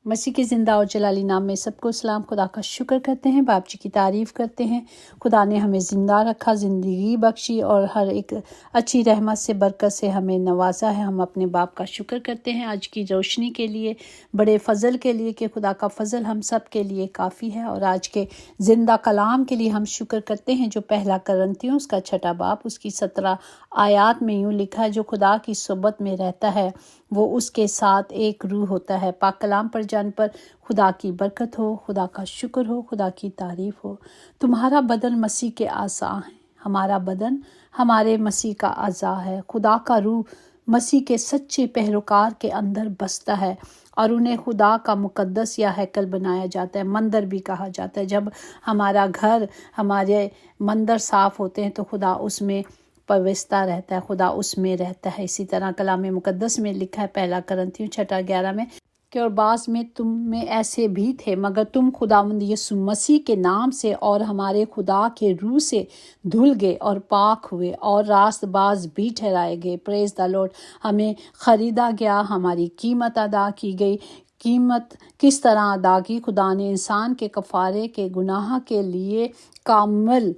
مسیح کے زندہ اور جلالی نام میں سب کو سلام۔ خدا کا شکر کرتے ہیں، باپ جی کی تعریف کرتے ہیں۔ خدا نے ہمیں زندہ رکھا، زندگی بخشی اور ہر ایک اچھی رحمت سے، برکت سے ہمیں نوازا ہے۔ ہم اپنے باپ کا شکر کرتے ہیں آج کی روشنی کے لیے، بڑے فضل کے لیے کہ خدا کا فضل ہم سب کے لیے کافی ہے۔ اور آج کے زندہ کلام کے لیے ہم شکر کرتے ہیں جو پہلا کرنتھیوں اس کا 6 باب اس کی 17 آیات میں یوں لکھا ہے، جو خدا کی صحبت میں رہتا ہے وہ اس کے ساتھ ایک روح ہوتا ہے۔ پاک کلام پر جان پر خدا کی برکت ہو، خدا کا شکر ہو، خدا کی تعریف ہو۔ تمہارا بدن مسیح کے اعضاء ہیں، ہمارا بدن ہمارے مسیح کا اعضاء ہے۔ خدا کا روح مسیح کے سچے پیروکار کے اندر بستا ہے اور انہیں خدا کا مقدس یا ہیکل بنایا جاتا ہے، مندر بھی کہا جاتا ہے۔ جب ہمارا گھر، ہمارے مندر صاف ہوتے ہیں تو خدا اس میں پویستہ رہتا ہے، خدا اس میں رہتا ہے۔ اسی طرح کلام مقدس میں لکھا ہے پہلا کرنتھیوں 6:11 میں کہ اور بعض میں تم میں ایسے بھی تھے، مگر تم خداوند یسوع مسیح کے نام سے اور ہمارے خدا کے روح سے دھل گئے اور پاک ہوئے اور راست باز بھی ٹھہرائے گئے۔ پریز دا لارڈ۔ ہمیں خریدا گیا، ہماری قیمت ادا کی گئی۔ قیمت کس طرح ادا کی؟ خدا نے انسان کے کفارے کے گناہ کے لیے کامل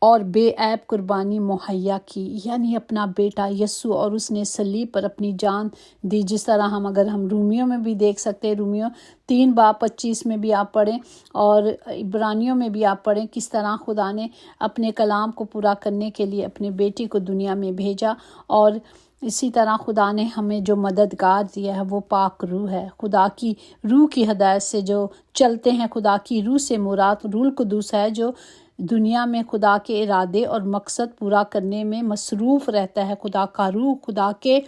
اور بے عیب قربانی مہیا کی، یعنی اپنا بیٹا یسوع، اور اس نے صلیب پر اپنی جان دی۔ جس طرح اگر ہم رومیوں میں بھی دیکھ سکتے ہیں، رومیوں 3:25 میں بھی آپ پڑھیں اور عبرانیوں میں بھی آپ پڑھیں، کس طرح خدا نے اپنے کلام کو پورا کرنے کے لیے اپنے بیٹی کو دنیا میں بھیجا۔ اور اسی طرح خدا نے ہمیں جو مددگار دیا ہے وہ پاک روح ہے۔ خدا کی روح کی ہدایت سے جو چلتے ہیں، خدا کی روح سے مراد روح القدس ہے، جو دنیا میں خدا کے ارادے اور مقصد پورا کرنے میں مصروف رہتا ہے۔ خدا کا روح خدا کے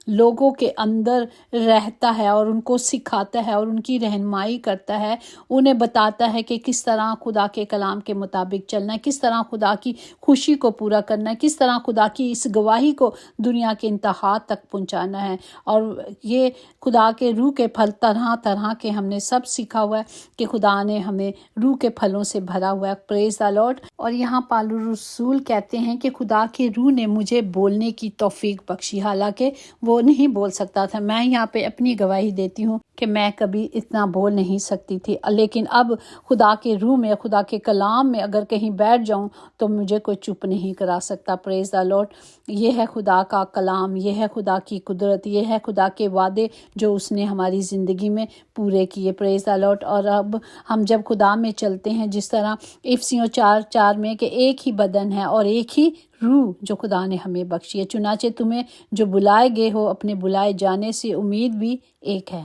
لوگوں کے اندر رہتا ہے اور ان کو سکھاتا ہے اور ان کی رہنمائی کرتا ہے، انہیں بتاتا ہے کہ کس طرح خدا کے کلام کے مطابق چلنا ہے، کس طرح خدا کی خوشی کو پورا کرنا ہے، کس طرح خدا کی اس گواہی کو دنیا کے انتہا تک پہنچانا ہے۔ اور یہ خدا کے روح کے پھل طرح طرح کے ہم نے سب سیکھا ہوا ہے کہ خدا نے ہمیں روح کے پھلوں سے بھرا ہوا ہے۔ پریز دا لارڈ۔ اور یہاں پالو رسول کہتے ہیں کہ خدا کے روح نے مجھے بولنے کی توفیق بخشی، حالانکہ وہ نہیں بول سکتا تھا۔ میں یہاں پہ اپنی گواہی دیتی ہوں کہ میں کبھی اتنا بول نہیں سکتی تھی، لیکن اب خدا کے روح میں، خدا کے کلام میں اگر کہیں بیٹھ جاؤں تو مجھے کوئی چپ نہیں کرا سکتا۔ پریز دا لارڈ۔ یہ ہے خدا کا کلام، یہ ہے خدا کی قدرت، یہ ہے خدا کے وعدے جو اس نے ہماری زندگی میں پورے کیے۔ پریز دا لارڈ۔ اور اب ہم جب خدا میں چلتے ہیں، جس طرح افسیوں 4:4 میں کہ ایک ہی بدن ہے اور ایک ہی روح جو خدا نے ہمیں بخشی ہے، چنانچہ تمہیں جو بلائے گئے ہو اپنے بلائے جانے سے امید بھی ایک ہے۔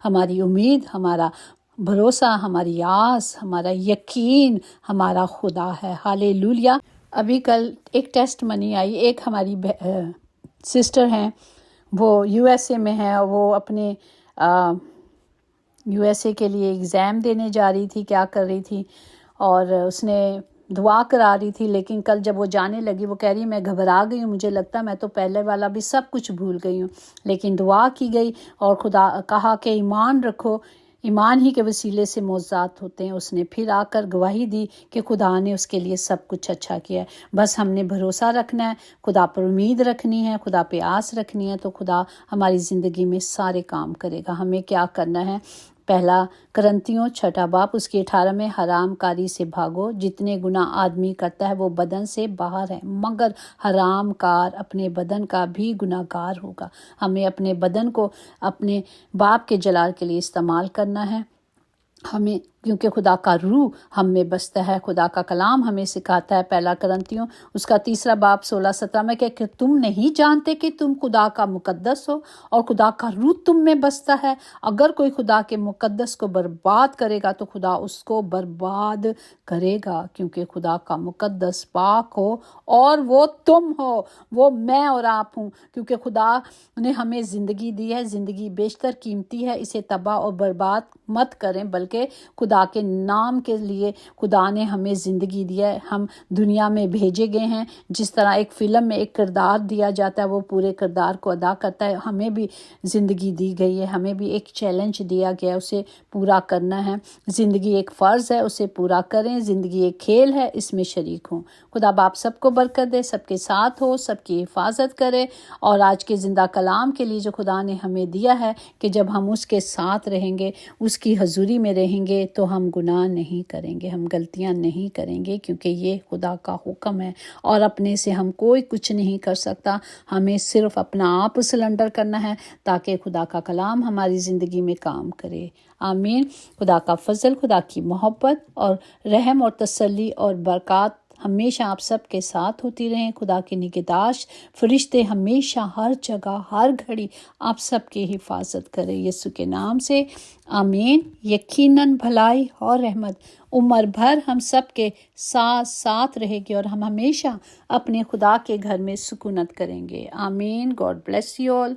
ہماری امید، ہمارا بھروسہ، ہماری آس، ہمارا یقین ہمارا خدا ہے۔ ہالےلویا۔ ابھی کل ایک ٹیسٹ منی آئی، ایک ہماری سسٹر ہیں، وہ USA میں ہے، وہ اپنے USA کے لیے ایگزام دینے جا رہی تھی، کیا کر رہی تھی، اور اس نے دعا کرا رہی تھی، لیکن کل جب وہ جانے لگی وہ کہہ رہی میں گھبرا گئی ہوں، مجھے لگتا میں تو پہلے والا بھی سب کچھ بھول گئی ہوں، لیکن دعا کی گئی اور خدا کہا کہ ایمان رکھو، ایمان ہی کے وسیلے سے معجزات ہوتے ہیں۔ اس نے پھر آ کر گواہی دی کہ خدا نے اس کے لیے سب کچھ اچھا کیا ہے، بس ہم نے بھروسہ رکھنا ہے، خدا پر امید رکھنی ہے، خدا پہ آس رکھنی ہے، تو خدا ہماری زندگی میں سارے کام کرے گا۔ ہمیں کیا کرنا ہے؟ پہلا کرنتھیوں 6 باب اس کی 18 میں، حرام کاری سے بھاگو، جتنے گناہ آدمی کرتا ہے وہ بدن سے باہر ہے، مگر حرام کار اپنے بدن کا بھی گناہ گار ہوگا۔ ہمیں اپنے بدن کو اپنے باپ کے جلال کے لیے استعمال کرنا ہے، ہمیں، کیونکہ خدا کا روح ہم میں بستا ہے۔ خدا کا کلام ہمیں سکھاتا ہے، پہلا کرنتھیوں اس کا 3 باب 16-17 میں کہ تم نہیں جانتے کہ تم خدا کا مقدس ہو اور خدا کا روح تم میں بستا ہے؟ اگر کوئی خدا کے مقدس کو برباد کرے گا تو خدا اس کو برباد کرے گا، کیونکہ خدا کا مقدس پاک ہو اور وہ تم ہو، وہ میں اور آپ ہوں۔ کیونکہ خدا نے ہمیں زندگی دی ہے، زندگی بیشتر قیمتی ہے، اسے تباہ اور برباد مت کریں، بلکہ خدا خدا کے نام کے لیے خدا نے ہمیں زندگی دیا ہے، ہم دنیا میں بھیجے گئے ہیں۔ جس طرح ایک فلم میں ایک کردار دیا جاتا ہے، وہ پورے کردار کو ادا کرتا ہے، ہمیں بھی زندگی دی گئی ہے، ہمیں بھی ایک چیلنج دیا گیا ہے، اسے پورا کرنا ہے۔ زندگی ایک فرض ہے، اسے پورا کریں۔ زندگی ایک کھیل ہے، اس میں شریک ہوں۔ خدا باپ سب کو برکت دے، سب کے ساتھ ہو، سب کی حفاظت کرے، اور آج کے زندہ کلام کے لیے جو خدا نے ہمیں دیا ہے کہ جب ہم اس کے ساتھ رہیں گے، اس کی حضوری میں رہیں گے، تو ہم گناہ نہیں کریں گے، ہم غلطیاں نہیں کریں گے، کیونکہ یہ خدا کا حکم ہے، اور اپنے سے ہم کوئی کچھ نہیں کر سکتا۔ ہمیں صرف اپنا آپ سلنڈر کرنا ہے تاکہ خدا کا کلام ہماری زندگی میں کام کرے۔ آمین۔ خدا کا فضل، خدا کی محبت اور رحم اور تسلی اور برکات ہمیشہ آپ سب کے ساتھ ہوتی رہیں۔ خدا کی نگہداشت فرشتے ہمیشہ ہر جگہ ہر گھڑی آپ سب کی حفاظت کرے، یسوع کے نام سے آمین۔ یقیناً بھلائی اور رحمت عمر بھر ہم سب کے ساتھ ساتھ رہے گی، اور ہم ہمیشہ اپنے خدا کے گھر میں سکونت کریں گے۔ آمین۔ God bless you all.